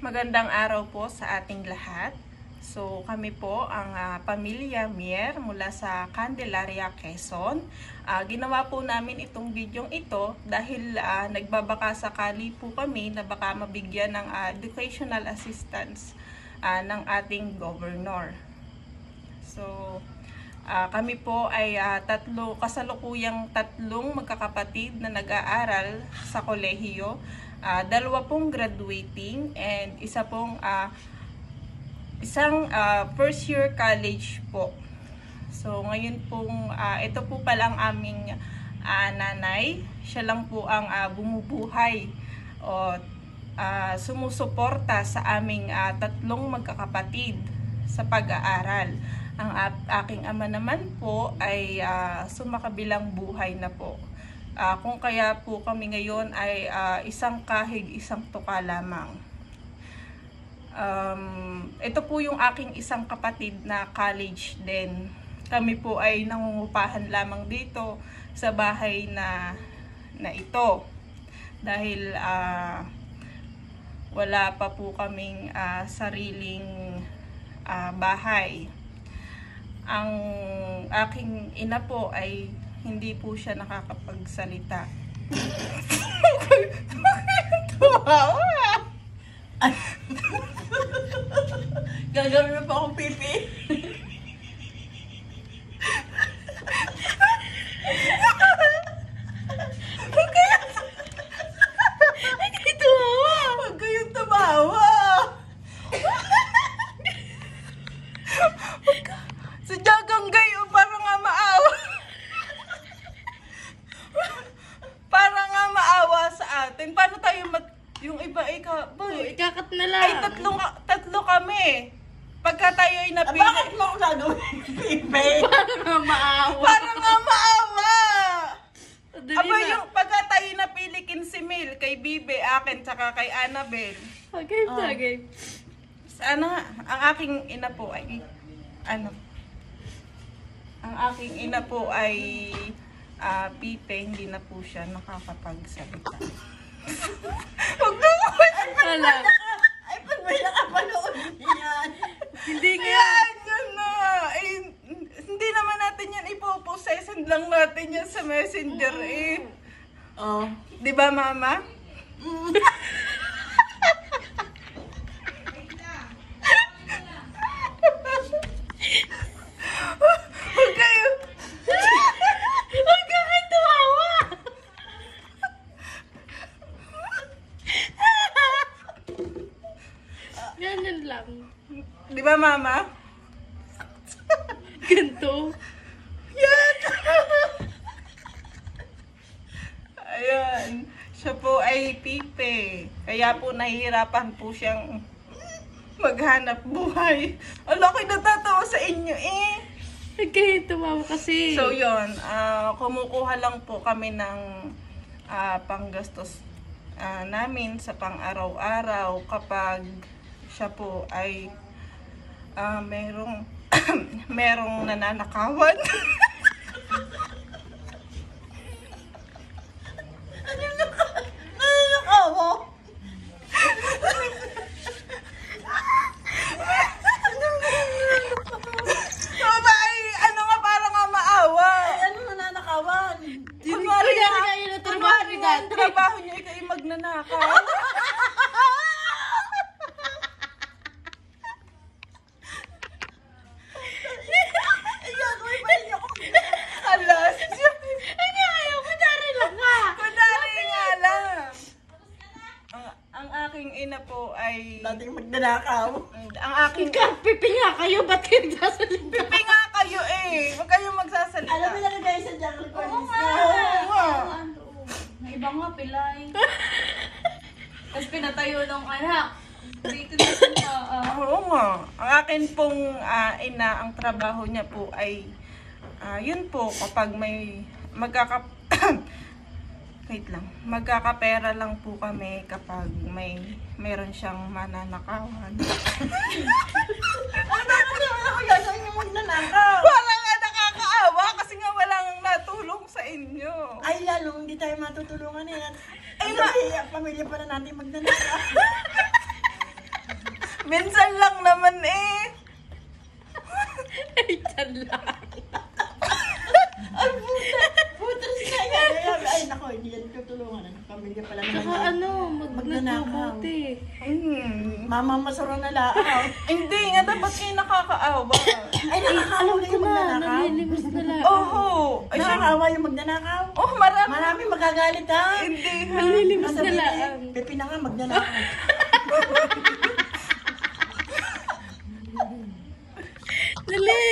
Magandang araw po sa ating lahat. So kami po ang pamilya Mier mula sa Candelaria, Quezon. Ginawa po namin itong bidyong ito dahil nagbabaka sakali po kami na baka mabigyan ng educational assistance ng ating governor. So kami po ay kasalukuyang tatlong magkakapatid na nag-aaral sa kolehiyo. Dalawa pong graduating and isa pong isang first year college po. So ngayon pong ito po pala ang aming nanay. Siya lang po ang bumubuhay o sumusuporta sa aming tatlong magkakapatid sa pag-aaral. Ang aking ama naman po ay sumakabilang buhay na po. Kung kaya po kami ngayon ay isang kahig, isang tuka lamang. Ito po yung aking isang kapatid na college din. Kami po ay nangungupahan lamang dito sa bahay na ito. Dahil wala pa po kaming sariling bahay. Ang aking ina po ay hindi po siya nakakapagsalita. Gagawin mo pa akong pipi. Huwag kayong tumawa. Sadyang gayo, parang nga maawa. Parang nga maawa sa atin. Paano tayo yung iba ay Ikakat na lang. ay tatlo kami. Pagka tayo ay napili. Bakit mo ako gagawin pipi? Parang nga maawa. Parang nga maawa. Aba Yung pagka tayo napili si Mil, kay Bibe, akin, tsaka kay Annabel. Okay. Sana, ang aking ina po ay, ang aking ina po ay, Pipe, hindi na po siya nakakapagsalita. Huwag na mo! Wala. Ay, pag may nakapanood yan. Hindi nga! Yan na! Ay, hindi naman natin yan ipoposession lang natin yan sa messenger eh. Oh. Di ba, Mama? Huwag kayo! Huwag ka kayo tumawa. Ganyan lang. Di ba, Mama? Ganto. Yan! Ayan. Siya po ay Pipe. Kaya po nahihirapan po siyang maghanap buhay. Ang laki natatawa sa inyo eh. Huwag kayo tumawa kasi. So yun, kumukuha lang po kami ng panggastos namin sa pang-araw-araw kapag siya po ay merong nananakawan. Nananakawa? Nananakawan? Kunwari Kunwari trabaho niya ikaw ay magnanakaw. Alas. Kunyari lang nga. Kunwari nga lang. Ang aking ina po ay... Dating magnanakaw. Ang aking... Pipi nga kayo, ba't kayo nagsasalita? Pipi nga kayo eh. Huwag kayong magsasalita. Alam mo lang guys, sa jungle corners ka. Oo nga. May iba nga pilay. Tapos pinatayo ng anak. Dito na siya. Oo nga. Ang akin pong ina, ang trabaho niya po ay yun po kapag may wait lang. Magkakapera lang po kami kapag mayroon siyang mananakawan. Ano ako gagawin yung magnanakaw? Wala nga nakakaawa kasi nga walang natulong sa inyo. Ay, lalo, hindi tayo matutulungan yan. Ay, Ay, pamilya pa na natin magnanakaw. Minsan lang naman eh. Ay, tiyan lang. Ay, butas na yan. Ay, nako, hindi yan tutulungan. Pamilya pala naman Saka yan. ano, Magnanakaw. magbubuti. Mama, masuro na laaw. Hindi nga, dapat kayo nakakaawa. Ay, nakakalaw na yung magnanakaw. Naglilimos na lang. Oo. Ay, Nakakaawa yung magnanakaw. oh, marami. Marami magagalit ha. Hindi ha. Naglilimos na Sabihin, lang. Pepe na nga magnanakaw. Dali!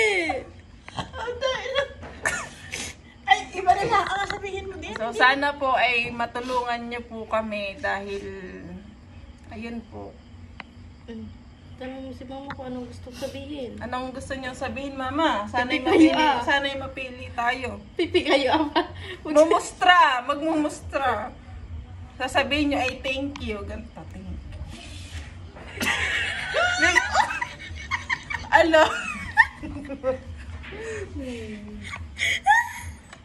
Ay, iba na lang ang sabihin mo din. So, sana po ay matulungan niyo po kami dahil, ayun po. Tanong mo si mama kung anong gusto sabihin. Anong gusto niyo sabihin, Mama? Sana'y Pipi kayo, mapili, ah. sana'y mapili tayo. Pipi kayo ama. Mumustra, magmumustra. Sasabihin niyo ay thank you. Ganito, thank you. Alo.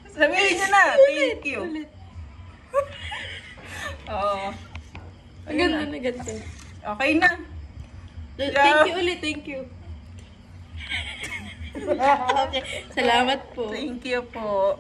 Sabihin niyo na, thank you. Ulit. Oo. Ang Ayun ganda na. na ganito. Okay na. Thank you ulit, thank you. Okay. Salamat po. Thank you po.